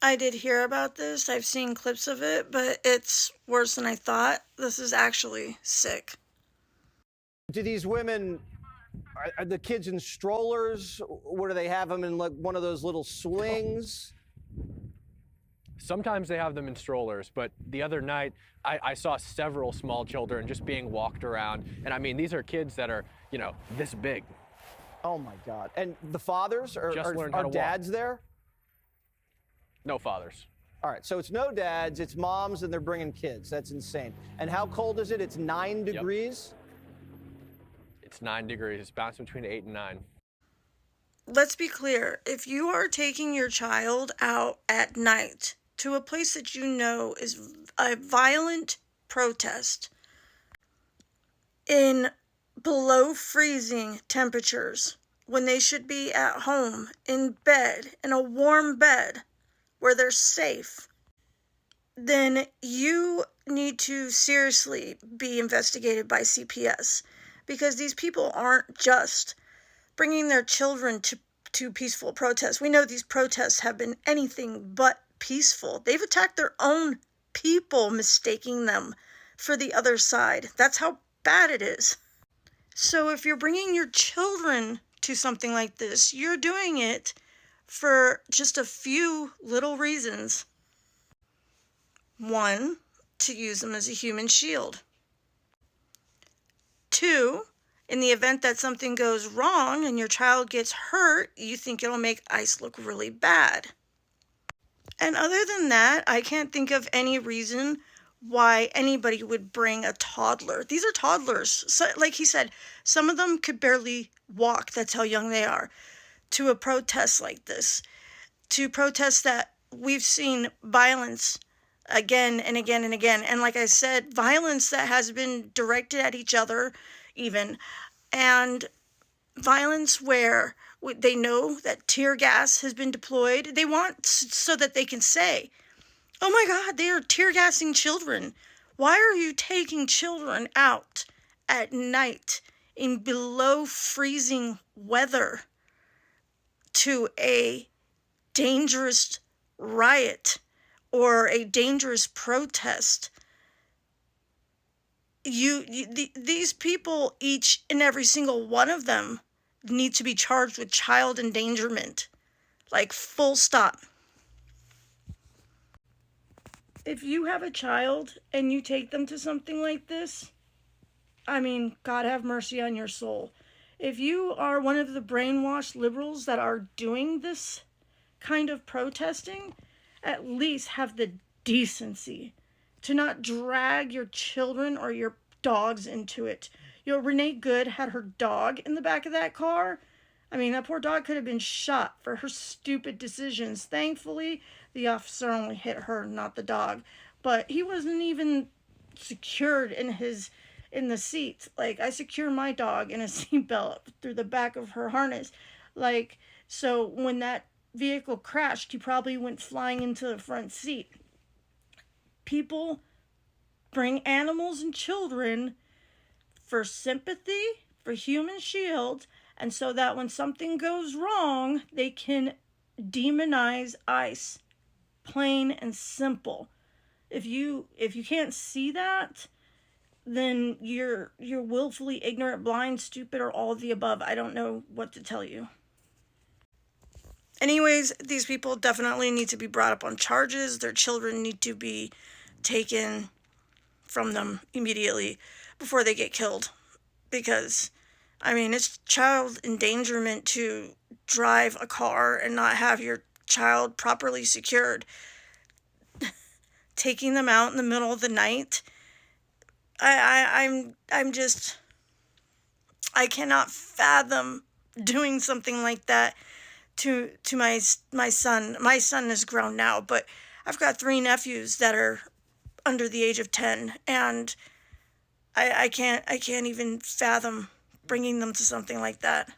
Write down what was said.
I did hear about this. I've seen clips of it, but it's worse than I thought. This is actually sick. Do these women, are the kids in strollers? Or do they have them in like one of those little swings? Sometimes they have them in strollers, but the other night I saw several small children just being walked around. And I mean, these are kids that are, this big. Oh my God. And the fathers, Just learned how are to walk. dads there? No fathers. All right, so it's no dads, it's moms, and they're bringing kids. That's insane. And how cold is it? It's 9 degrees? It's 9 degrees. It's bouncing between 8 and 9. Let's be clear. If you are taking your child out at night to a place that you know is a violent protest in below freezing temperatures, when they should be at home, in bed, in a warm bed, where they're safe, then you need to seriously be investigated by CPS, because these people aren't just bringing their children to peaceful protests. We know these protests have been anything but peaceful. They've attacked their own people, mistaking them for the other side. That's how bad it is. So if you're bringing your children to something like this, you're doing it for just a few little reasons. One, to use them as a human shield. Two, in the event that something goes wrong and your child gets hurt, you think it'll make ICE look really bad. And other than that, I can't think of any reason why anybody would bring a toddler. These are toddlers. So, like he said, some of them could barely walk. That's how young they are. To a protest like this. To protest that we've seen violence again and again and again. And like I said, violence that has been directed at each other even. And violence where they know that tear gas has been deployed. They want so that they can say, oh my God, they are tear gassing children. Why are you taking children out at night in below freezing weather to a dangerous riot or a dangerous protest? These people, each and every single one of them, need to be charged with child endangerment. Like, full stop. If you have a child and you take them to something like this, I mean, God have mercy on your soul. If you are one of the brainwashed liberals that are doing this kind of protesting, at least have the decency to not drag your children or your dogs into it. Renee Good had her dog in the back of that car. I mean, that poor dog could have been shot for her stupid decisions. Thankfully, the officer only hit her, not the dog. But he wasn't even secured in the seat. Like, I secure my dog in a seatbelt through the back of her harness. Like, so when that vehicle crashed, he probably went flying into the front seat. People bring animals and children for sympathy, for human shield, and so that when something goes wrong, they can demonize ICE. Plain and simple. If you can't see that, then you're willfully ignorant, blind, stupid, or all of the above. I don't know what to tell you. Anyways, these people definitely need to be brought up on charges. Their children need to be taken from them immediately before they get killed. Because, I mean, it's child endangerment to drive a car and not have your child properly secured. Taking them out in the middle of the night, I'm just, I cannot fathom doing something like that to my son. My son is grown now, but I've got 3 nephews that are under the age of 10, and I can't even fathom bringing them to something like that.